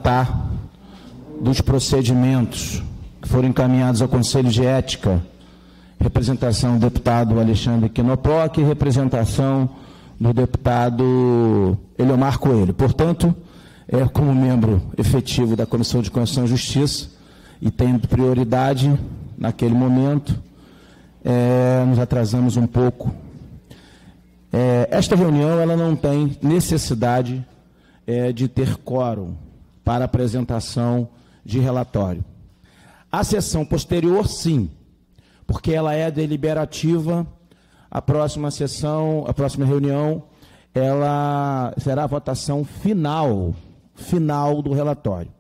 tratar dos procedimentos que foram encaminhados ao Conselho de Ética, representação do deputado Alexandre Quinoploc e representação do deputado Eliomar Coelho. Portanto, como membro efetivo da Comissão de Constituição e Justiça, e tendo prioridade naquele momento, nos atrasamos um pouco. Esta reunião ela não tem necessidade de ter quórum para apresentação de relatório. A sessão posterior, sim, porque ela é deliberativa. A próxima sessão, a próxima reunião, ela será a votação final do relatório.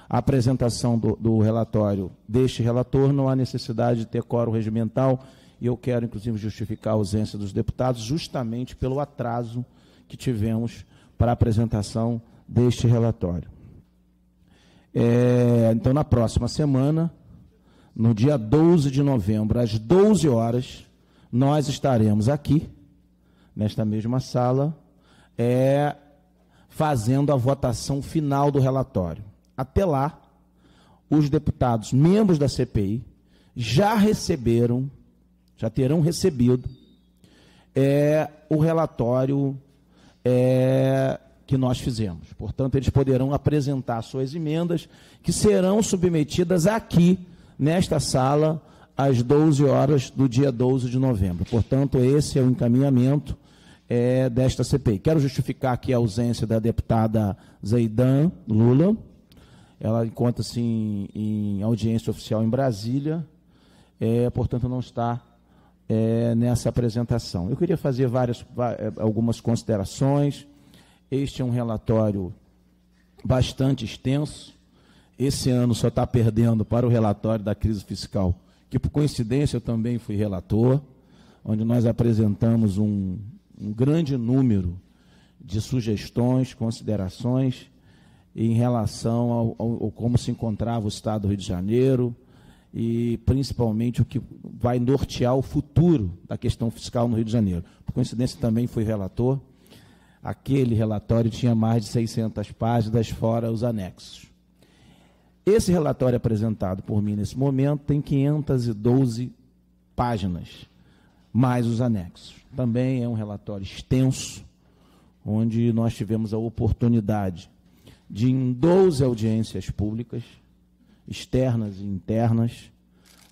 A apresentação do relatório deste relator, não há necessidade de ter quórum regimental, e eu quero, inclusive, justificar a ausência dos deputados, justamente pelo atraso que tivemos para a apresentação deste relatório. Então, na próxima semana, no dia 12 de novembro, às 12 horas, nós estaremos aqui, nesta mesma sala, fazendo a votação final do relatório. Até lá, os deputados, membros da CPI, já terão recebido o relatório que nós fizemos. Portanto, eles poderão apresentar suas emendas, que serão submetidas aqui, nesta sala, às 12 horas do dia 12 de novembro. Portanto, esse é o encaminhamento desta CPI. Quero justificar aqui a ausência da deputada Zaidan Lula. Ela encontra-se em audiência oficial em Brasília, portanto, não está nessa apresentação. Eu queria fazer algumas considerações. Este é um relatório bastante extenso. Esse ano só está perdendo para o relatório da crise fiscal, que, por coincidência, eu também fui relator, onde nós apresentamos um grande número de sugestões, considerações em relação ao como se encontrava o Estado do Rio de Janeiro e, principalmente, o que vai nortear o futuro da questão fiscal no Rio de Janeiro. Por coincidência, também fui relator. Aquele relatório tinha mais de 600 páginas, fora os anexos. Esse relatório apresentado por mim nesse momento tem 512 páginas, mais os anexos. Também é um relatório extenso, onde nós tivemos a oportunidade de, em 12 audiências públicas, externas e internas,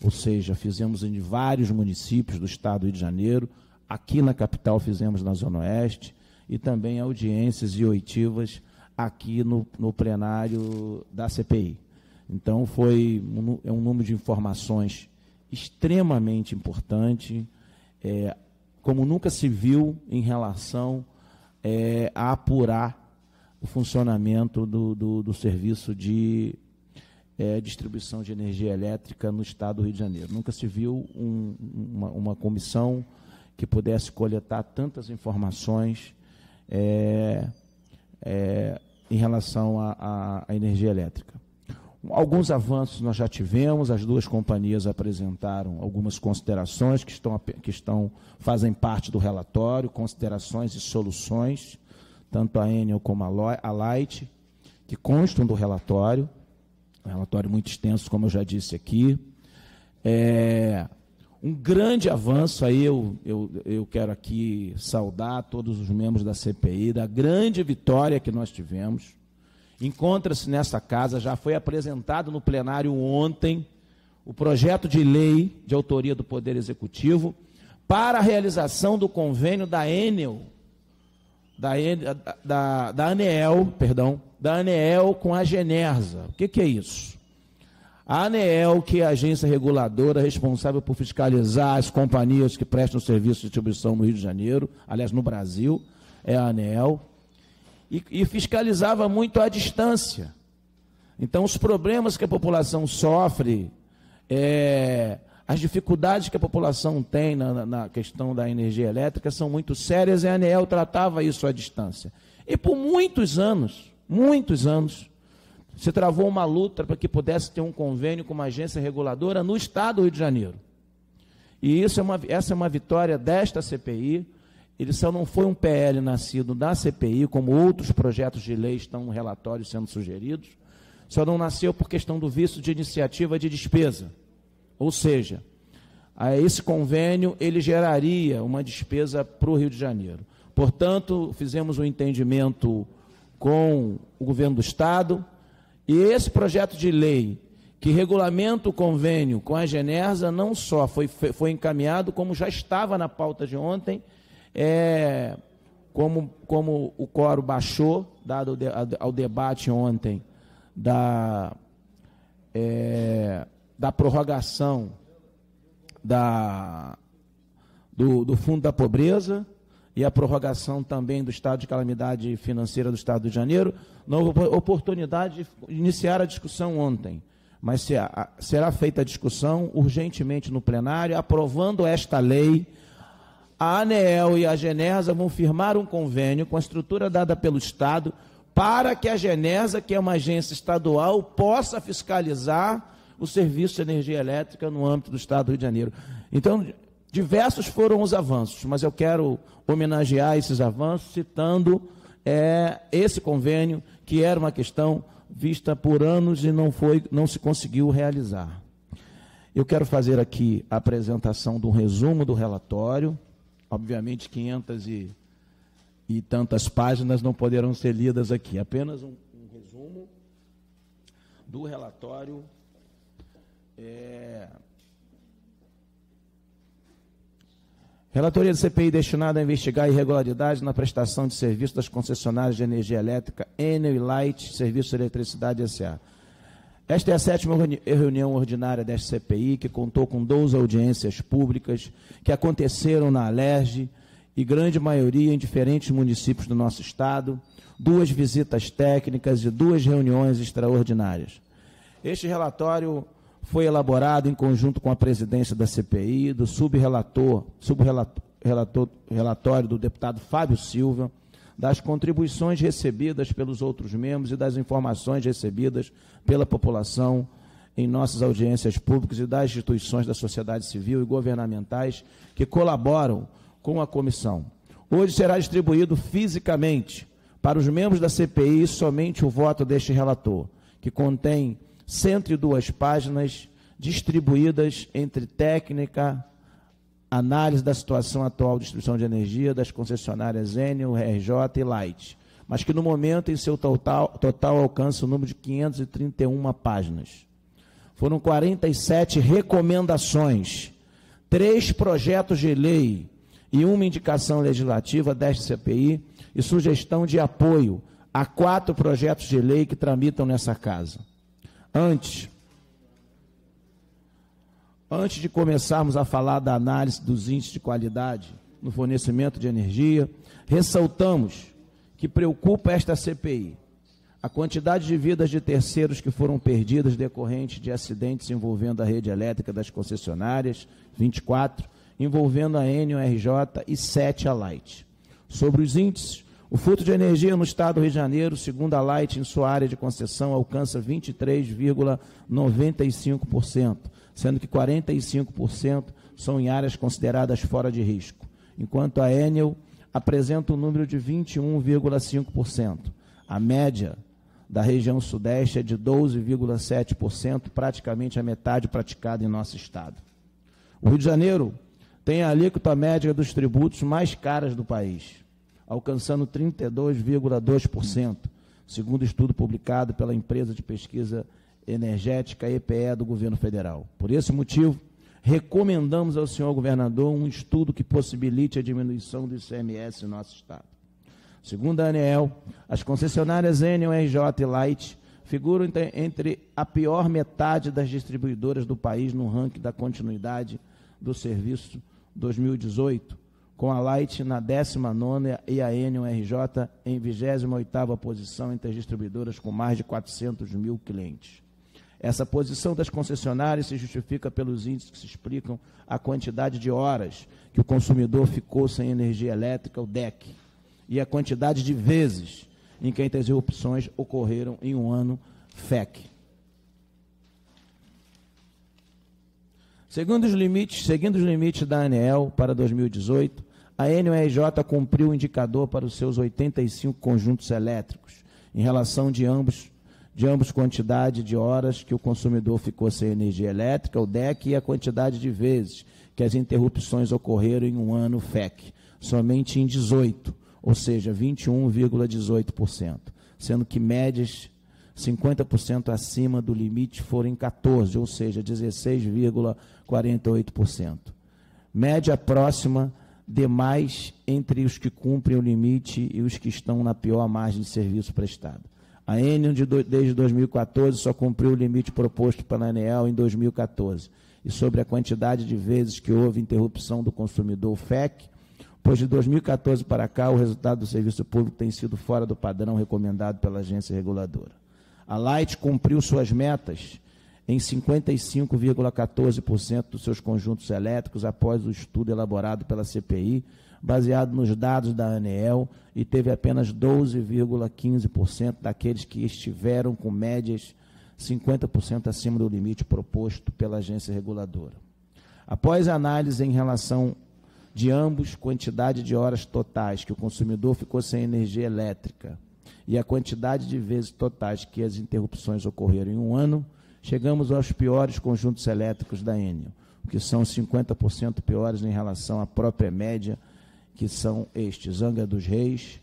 ou seja, fizemos em vários municípios do Estado do Rio de Janeiro, aqui na capital fizemos na Zona Oeste, e também audiências e oitivas aqui no plenário da CPI. Então, é um número de informações extremamente importante, como nunca se viu em relação a apurar o funcionamento do serviço de distribuição de energia elétrica no Estado do Rio de Janeiro. Nunca se viu uma comissão que pudesse coletar tantas informações em relação à energia elétrica. Alguns avanços nós já tivemos, as duas companhias apresentaram algumas considerações que fazem parte do relatório, considerações e soluções, tanto a Enel como a Light, que constam do relatório, um relatório muito extenso, como eu já disse aqui. Um grande avanço, aí eu quero aqui saudar todos os membros da CPI, da grande vitória que nós tivemos. Encontra-se nessa casa, já foi apresentado no plenário ontem, o projeto de lei de autoria do Poder Executivo para a realização do convênio da Enel, da ANEEL com a Genersa. O que é isso? A ANEEL, que é a agência reguladora responsável por fiscalizar as companhias que prestam serviço de distribuição no Rio de Janeiro, aliás, no Brasil, é a ANEEL, e fiscalizava muito à distância. Então, os problemas que a população sofre, as dificuldades que a população tem na questão da energia elétrica são muito sérias, e a ANEEL tratava isso à distância. E por muitos anos, se travou uma luta para que pudesse ter um convênio com uma agência reguladora no Estado do Rio de Janeiro. E essa é uma vitória desta CPI. Ele só não foi um PL nascido da CPI, como outros projetos de lei estão no relatório sendo sugeridos, só não nasceu por questão do vício de iniciativa de despesa. Ou seja, esse convênio ele geraria uma despesa para o Rio de Janeiro. Portanto, fizemos um entendimento com o governo do Estado, e esse projeto de lei que regulamenta o convênio com a Genersa não só foi encaminhado, como já estava na pauta de ontem, como o quórum baixou, dado ao debate ontem da prorrogação do Fundo da Pobreza e a prorrogação também do estado de calamidade financeira do Estado do Rio de Janeiro, não houve oportunidade de iniciar a discussão ontem, mas será feita a discussão urgentemente no plenário, aprovando esta lei. A ANEEL e a Genersa vão firmar um convênio com a estrutura dada pelo Estado para que a Genersa, que é uma agência estadual, possa fiscalizar o serviço de energia elétrica no âmbito do Estado do Rio de Janeiro. Então, diversos foram os avanços, mas eu quero homenagear esses avanços citando esse convênio, que era uma questão vista por anos e não se conseguiu realizar. Eu quero fazer aqui a apresentação de um resumo do relatório. Obviamente, 500 e tantas páginas não poderão ser lidas aqui. Apenas um resumo do relatório. Relatoria da CPI destinada a investigar irregularidades na prestação de serviços das concessionárias de energia elétrica, Enel e Light, Serviço de Eletricidade S.A. Esta é a 7ª reunião ordinária desta CPI, que contou com 12 audiências públicas que aconteceram na Alerj e grande maioria em diferentes municípios do nosso estado, 2 visitas técnicas e 2 reuniões extraordinárias. Este relatório foi elaborado em conjunto com a presidência da CPI, do relatório do deputado Fábio Silva, das contribuições recebidas pelos outros membros e das informações recebidas pela população em nossas audiências públicas e das instituições da sociedade civil e governamentais que colaboram com a comissão. Hoje será distribuído fisicamente para os membros da CPI somente o voto deste relator, que contém 102 páginas distribuídas entre técnica, análise da situação atual de distribuição de energia das concessionárias Enel, RJ e Light, mas que no momento em seu total alcança o número de 531 páginas. Foram 47 recomendações, 3 projetos de lei e uma indicação legislativa desta CPI e sugestão de apoio a 4 projetos de lei que tramitam nessa casa. Antes de começarmos a falar da análise dos índices de qualidade no fornecimento de energia, ressaltamos que preocupa esta CPI a quantidade de vidas de terceiros que foram perdidas decorrente de acidentes envolvendo a rede elétrica das concessionárias, 24, envolvendo a Enel, RJ e 7 a Light. Sobre os índices, o furto de energia no estado do Rio de Janeiro, segundo a Light, em sua área de concessão, alcança 23,95%, sendo que 45% são em áreas consideradas fora de risco, enquanto a Enel apresenta um número de 21,5%. A média da região sudeste é de 12,7%, praticamente a metade praticada em nosso estado. O Rio de Janeiro tem a alíquota média dos tributos mais caras do país, alcançando 32,2%, segundo estudo publicado pela empresa de pesquisa energética EPE do governo federal. Por esse motivo, recomendamos ao senhor governador um estudo que possibilite a diminuição do ICMS em nosso estado. Segundo a ANEEL, as concessionárias Enel, RJ e Light figuram entre a pior metade das distribuidoras do país no ranking da continuidade do serviço 2018, com a Light na 19ª e a Enel RJ em 28ª posição entre as distribuidoras com mais de 400 mil clientes. Essa posição das concessionárias se justifica pelos índices que se explicam a quantidade de horas que o consumidor ficou sem energia elétrica, o DEC, e a quantidade de vezes em que as interrupções ocorreram em um ano FEC. Seguindo os limites da ANEEL para 2018, a Enel RJ cumpriu o indicador para os seus 85 conjuntos elétricos, em relação de ambos de ambos quantidade de horas que o consumidor ficou sem energia elétrica, o DEC, e a quantidade de vezes que as interrupções ocorreram em um ano FEC, somente em 18, ou seja, 21,18%, sendo que médias 50% acima do limite foram em 14, ou seja, 16,48%. Média próxima demais entre os que cumprem o limite e os que estão na pior margem de serviço prestado. A Enel, desde 2014, só cumpriu o limite proposto pela ANEEL em 2014. E sobre a quantidade de vezes que houve interrupção do consumidor FEC, pois de 2014 para cá o resultado do serviço público tem sido fora do padrão recomendado pela agência reguladora. A Light cumpriu suas metas em 55,14% dos seus conjuntos elétricos após o estudo elaborado pela CPI, baseado nos dados da ANEEL, e teve apenas 12,15% daqueles que estiveram com médias 50% acima do limite proposto pela agência reguladora. Após a análise em relação de ambos, quantidade de horas totais que o consumidor ficou sem energia elétrica e a quantidade de vezes totais que as interrupções ocorreram em um ano, chegamos aos piores conjuntos elétricos da Enel, que são 50% piores em relação à própria média, que são estes: Angra dos Reis,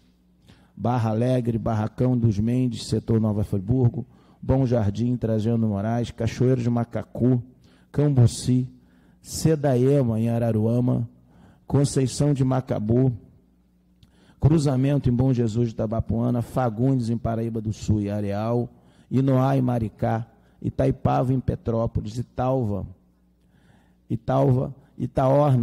Barra Alegre, Barracão dos Mendes, setor Nova Friburgo, Bom Jardim, Trajano Moraes, Cachoeiro de Macacu, Cambuci, Sedaema, em Araruama, Conceição de Macabu, Cruzamento em Bom Jesus de Tabapuana, Fagundes em Paraíba do Sul e Areal, Inoá em Maricá, Itaipava em Petrópolis, Itaorna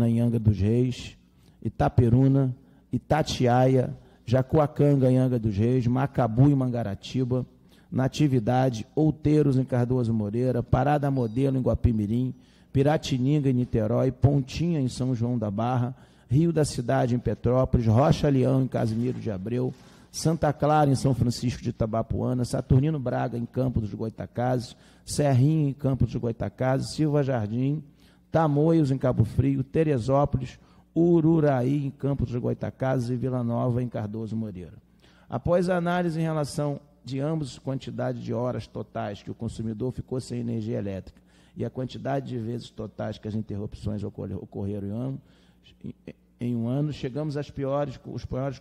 em Angra dos Reis, Itaperuna, Itatiaia, Jacuacanga em Angra dos Reis, Macabu em Mangaratiba, Natividade, Outeiros em Cardoso Moreira, Parada Modelo em Guapimirim, Piratininga em Niterói, Pontinha em São João da Barra, Rio da Cidade em Petrópolis, Rocha Leão em Casimiro de Abreu, Santa Clara em São Francisco de Itabapuana, Saturnino Braga em Campos dos Goitacazes, Serrinha em Campos dos Goitacazes, Silva Jardim, Tamoios em Cabo Frio, Teresópolis, Ururaí em Campos dos Goitacazes e Vila Nova em Cardoso Moreira. Após a análise em relação de ambos quantidade de horas totais que o consumidor ficou sem energia elétrica e a quantidade de vezes totais que as interrupções ocorreram em um ano, chegamos os piores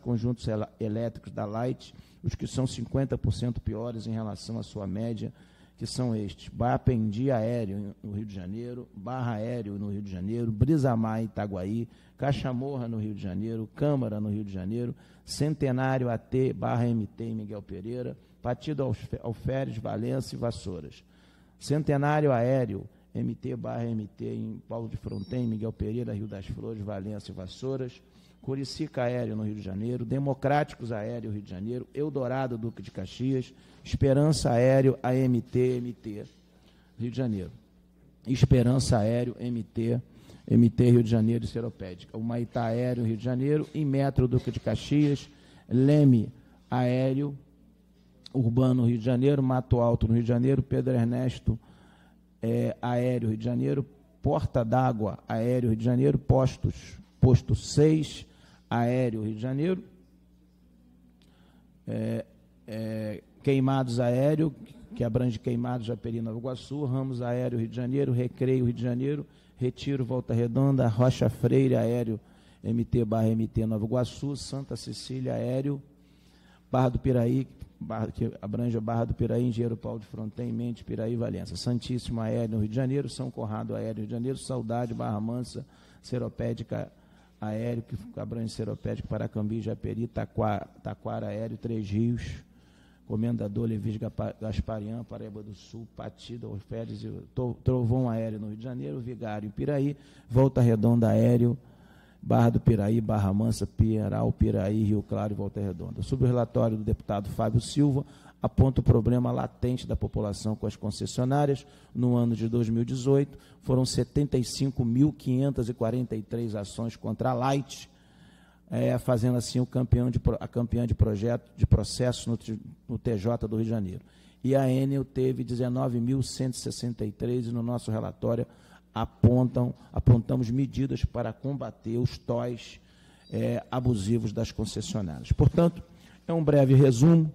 conjuntos elétricos da Light, os que são 50% piores em relação à sua média, que são estes: Bapendi Aéreo, no Rio de Janeiro, Barra Aéreo, no Rio de Janeiro, Brisamar, em Itaguaí, Caxamorra, no Rio de Janeiro, Câmara, no Rio de Janeiro, Centenário AT, Barra MT, em Miguel Pereira, Partido Alferes, Valença e Vassouras. Centenário Aéreo, MT, Barra MT, em Paulo de Fronten, Miguel Pereira, Rio das Flores, Valença e Vassouras, Curicica Aéreo, no Rio de Janeiro, Democráticos Aéreo, Rio de Janeiro, Eldorado, Duque de Caxias, Esperança Aéreo, AMT, MT, Rio de Janeiro, Esperança Aéreo, MT, Rio de Janeiro e Seropédica, Humaitá Aéreo, Rio de Janeiro, Inmetro, Duque de Caxias, Leme Aéreo, Urbano, Rio de Janeiro, Mato Alto, no Rio de Janeiro, Pedro Ernesto Aéreo, Rio de Janeiro, Porta d'Água Aéreo, Rio de Janeiro, Posto 6, Aéreo, Rio de Janeiro, Queimados Aéreo, que abrange Queimados, Japeri, Nova Iguaçu, Ramos Aéreo, Rio de Janeiro, Recreio, Rio de Janeiro, Retiro, Volta Redonda, Rocha Freire Aéreo, MT, Barra MT, Nova Iguaçu, Santa Cecília Aéreo, Barra do Piraí, que abrange a Barra do Piraí, Engenheiro Paulo de Fronten, Mente, Piraí e Valença, Santíssimo Aéreo, no Rio de Janeiro, São Conrado Aéreo, Rio de Janeiro, Saudade, Barra Mansa, Seropédica Aéreo, que abrange Seropédica, Paracambi, Japeri, Taquara Aéreo, Três Rios, Comendador Levis Gasparian, Paraíba do Sul, Patida, Orféres e Trovão Aéreo, no Rio de Janeiro, Vigário, Piraí, Volta Redonda Aéreo, Barra do Piraí, Barra Mansa, Pieral, Piraí, Rio Claro e Volta Redonda. Sob o relatório do deputado Fábio Silva, aponta o problema latente da população com as concessionárias. No ano de 2018, foram 75.543 ações contra a Light, fazendo assim a campeã de processo no TJ do Rio de Janeiro. E a Enel teve 19.163, e no nosso relatório apontamos medidas para combater os TOs abusivos das concessionárias. Portanto, é um breve resumo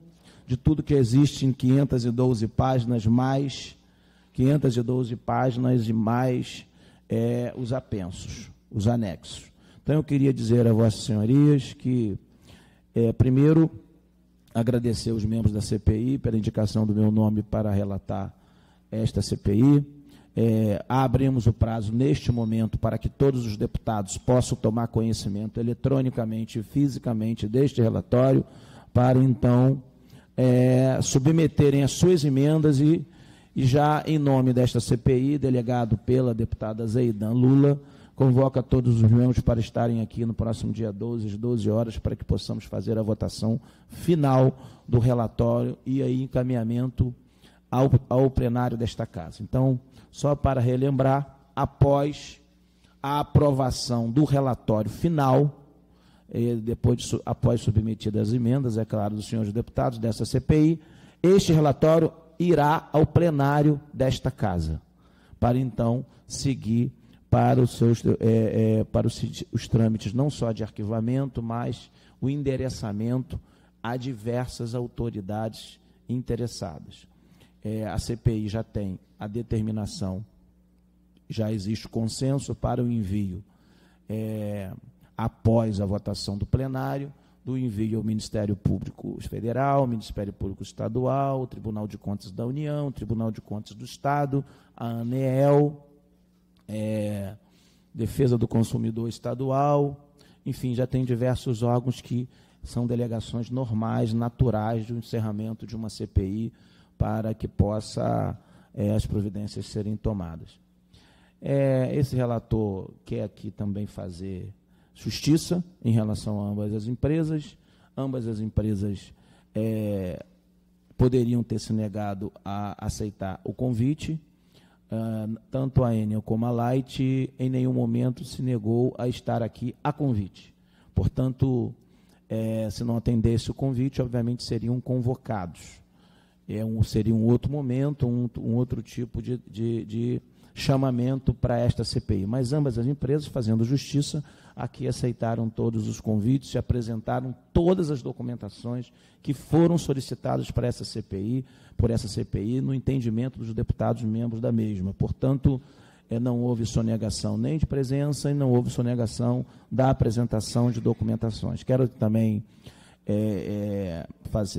de tudo que existe em 512 páginas, mais 512 páginas e mais os apensos, os anexos. Então, eu queria dizer a vossas senhorias que, primeiro, agradecer os membros da CPI pela indicação do meu nome para relatar esta CPI. Abrimos o prazo neste momento para que todos os deputados possam tomar conhecimento eletronicamente e fisicamente deste relatório, para então submeterem as suas emendas e já em nome desta CPI, delegado pela deputada Zeidan Lula, convoca todos os membros para estarem aqui no próximo dia 12, às 12 horas, para que possamos fazer a votação final do relatório e aí encaminhamento ao plenário desta casa. Então, só para relembrar, após a aprovação do relatório final, após submetidas as emendas, é claro, dos senhores deputados dessa CPI, este relatório irá ao plenário desta casa, para então seguir para os trâmites não só de arquivamento, mas o endereçamento a diversas autoridades interessadas. A CPI já tem a determinação, já existe consenso para o envio, após a votação do plenário, do envio ao Ministério Público Federal, Ministério Público Estadual, Tribunal de Contas da União, Tribunal de Contas do Estado, a ANEEL, Defesa do Consumidor Estadual, enfim, já tem diversos órgãos que são delegações normais, naturais do encerramento de uma CPI, para que possa as providências serem tomadas. Esse relator quer aqui também fazer justiça em relação a ambas as empresas. Ambas as empresas poderiam ter se negado a aceitar o convite. Tanto a Enel como a Light em nenhum momento se negou a estar aqui a convite. Portanto, se não atendesse o convite, obviamente seriam convocados. Seria um outro momento, um outro tipo de chamamento para esta CPI. Mas ambas as empresas, fazendo justiça, aqui aceitaram todos os convites e apresentaram todas as documentações que foram solicitadas para essa CPI, por essa CPI, no entendimento dos deputados membros da mesma. Portanto, não houve sonegação nem de presença e não houve sonegação da apresentação de documentações. Quero também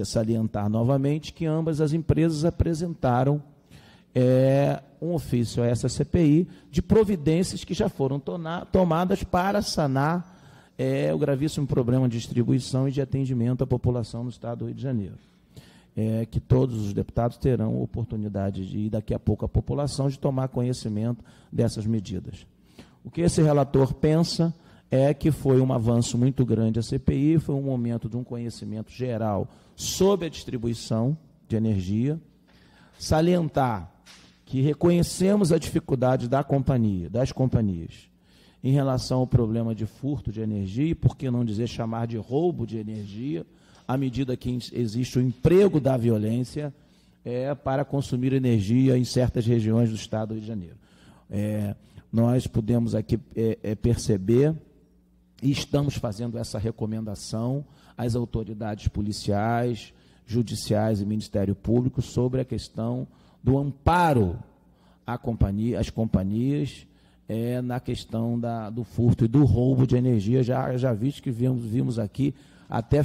salientar novamente que ambas as empresas apresentaram um ofício a essa CPI de providências que já foram tomadas para sanar o gravíssimo problema de distribuição e de atendimento à população no Estado do Rio de Janeiro. Que todos os deputados terão oportunidade de ir daqui a pouco à população de tomar conhecimento dessas medidas. O que esse relator pensa é que foi um avanço muito grande a CPI, foi um momento de um conhecimento geral sobre a distribuição de energia, salientar que reconhecemos a dificuldade das companhias, em relação ao problema de furto de energia, e por que não dizer chamar de roubo de energia, à medida que existe o emprego da violência para consumir energia em certas regiões do Estado do Rio de Janeiro. Nós podemos aqui perceber, e estamos fazendo essa recomendação às autoridades policiais, judiciais e Ministério Público sobre a questão do amparo às companhias na questão do furto e do roubo de energia. Já visto que vimos aqui até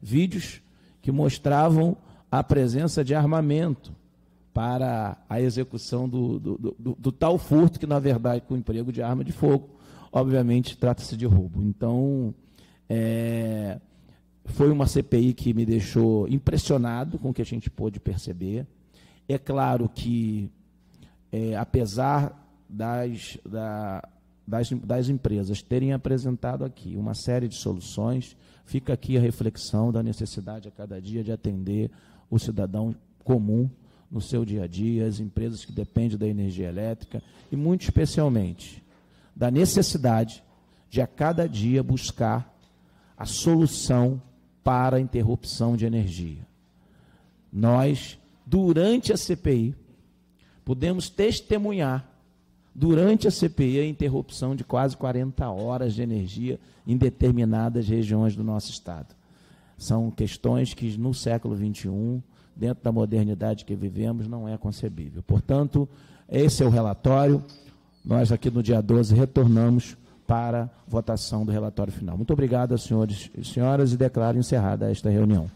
vídeos que mostravam a presença de armamento para a execução do tal furto, que, na verdade, com o emprego de arma de fogo, obviamente, trata-se de roubo. Então, foi uma CPI que me deixou impressionado com o que a gente pôde perceber. É claro que, apesar das empresas terem apresentado aqui uma série de soluções, fica aqui a reflexão da necessidade a cada dia de atender o cidadão comum no seu dia a dia, as empresas que dependem da energia elétrica e, muito especialmente, da necessidade de a cada dia buscar a solução para a interrupção de energia. Nós, durante a CPI, podemos testemunhar, durante a CPI, a interrupção de quase 40 horas de energia em determinadas regiões do nosso Estado. São questões que no século XXI, dentro da modernidade que vivemos, não é concebível. Portanto, esse é o relatório. Nós aqui no dia 12 retornamos para votação do relatório final. Muito obrigado, senhores e senhoras, e declaro encerrada esta reunião.